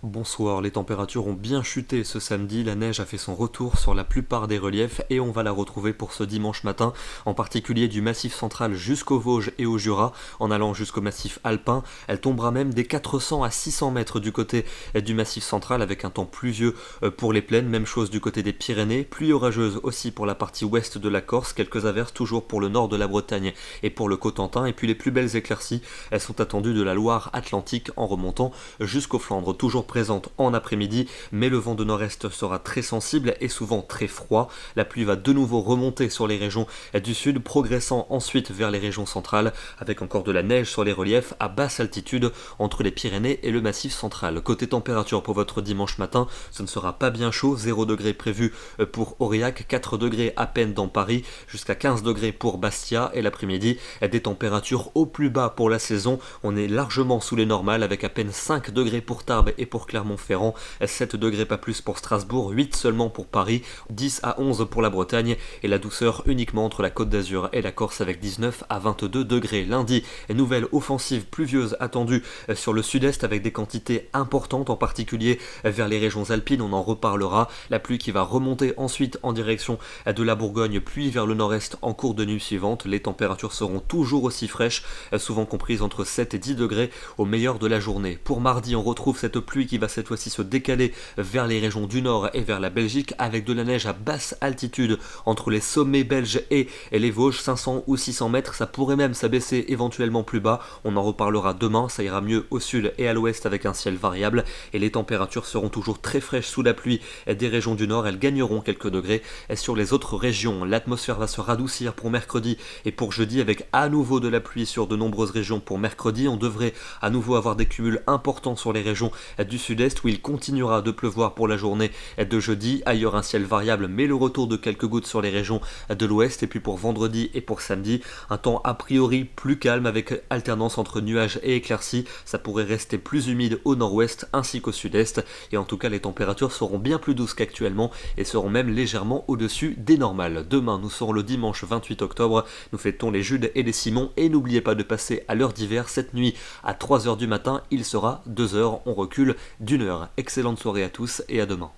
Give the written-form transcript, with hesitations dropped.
Bonsoir, les températures ont bien chuté ce samedi, la neige a fait son retour sur la plupart des reliefs et on va la retrouver pour ce dimanche matin, en particulier du Massif central jusqu'aux Vosges et au Jura, en allant jusqu'au Massif alpin. Elle tombera même des 400 à 600 mètres du côté du Massif central avec un temps pluvieux pour les plaines, même chose du côté des Pyrénées, pluie orageuse aussi pour la partie ouest de la Corse, quelques averses toujours pour le nord de la Bretagne et pour le Cotentin, et puis les plus belles éclaircies, elles sont attendues de la Loire Atlantique en remontant jusqu'aux Flandres, toujours présente en après-midi, mais le vent de nord-est sera très sensible et souvent très froid. La pluie va de nouveau remonter sur les régions du sud, progressant ensuite vers les régions centrales, avec encore de la neige sur les reliefs à basse altitude entre les Pyrénées et le Massif central. Côté température pour votre dimanche matin, ce ne sera pas bien chaud, 0 degré prévu pour Aurillac, 4 degrés à peine dans Paris, jusqu'à 15 degrés pour Bastia, et l'après-midi, des températures au plus bas pour la saison. On est largement sous les normales avec à peine 5 degrés pour Tarbes et pour Clermont-Ferrand, 7 degrés pas plus pour Strasbourg, 8 seulement pour Paris, 10 à 11 pour la Bretagne, et la douceur uniquement entre la Côte d'Azur et la Corse avec 19 à 22 degrés. Lundi, nouvelle offensive pluvieuse attendue sur le sud-est avec des quantités importantes, en particulier vers les régions alpines, on en reparlera. La pluie qui va remonter ensuite en direction de la Bourgogne, puis vers le nord-est en cours de nuit suivante. Les températures seront toujours aussi fraîches, souvent comprises entre 7 et 10 degrés au meilleur de la journée. Pour mardi, on retrouve cette pluie qui va cette fois-ci se décaler vers les régions du nord et vers la Belgique, avec de la neige à basse altitude entre les sommets belges et les Vosges, 500 ou 600 mètres. Ça pourrait même s'abaisser éventuellement plus bas, on en reparlera demain. Ça ira mieux au sud et à l'ouest avec un ciel variable, et les températures seront toujours très fraîches sous la pluie des régions du nord. Elles gagneront quelques degrés sur les autres régions. L'atmosphère va se radoucir pour mercredi et pour jeudi, avec à nouveau de la pluie sur de nombreuses régions. Pour mercredi, on devrait à nouveau avoir des cumuls importants sur les régions du sud-est, où il continuera de pleuvoir pour la journée de jeudi. Ailleurs, un ciel variable, mais le retour de quelques gouttes sur les régions de l'ouest. Et puis pour vendredi et pour samedi, un temps a priori plus calme avec alternance entre nuages et éclaircies. Ça pourrait rester plus humide au nord-ouest ainsi qu'au sud-est, et en tout cas les températures seront bien plus douces qu'actuellement et seront même légèrement au-dessus des normales. Demain, nous serons le dimanche 28 octobre, nous fêtons les Judes et les Simons, et n'oubliez pas de passer à l'heure d'hiver cette nuit à 3h du matin, il sera 2h, on recule d'1 heure. Excellente soirée à tous et à demain.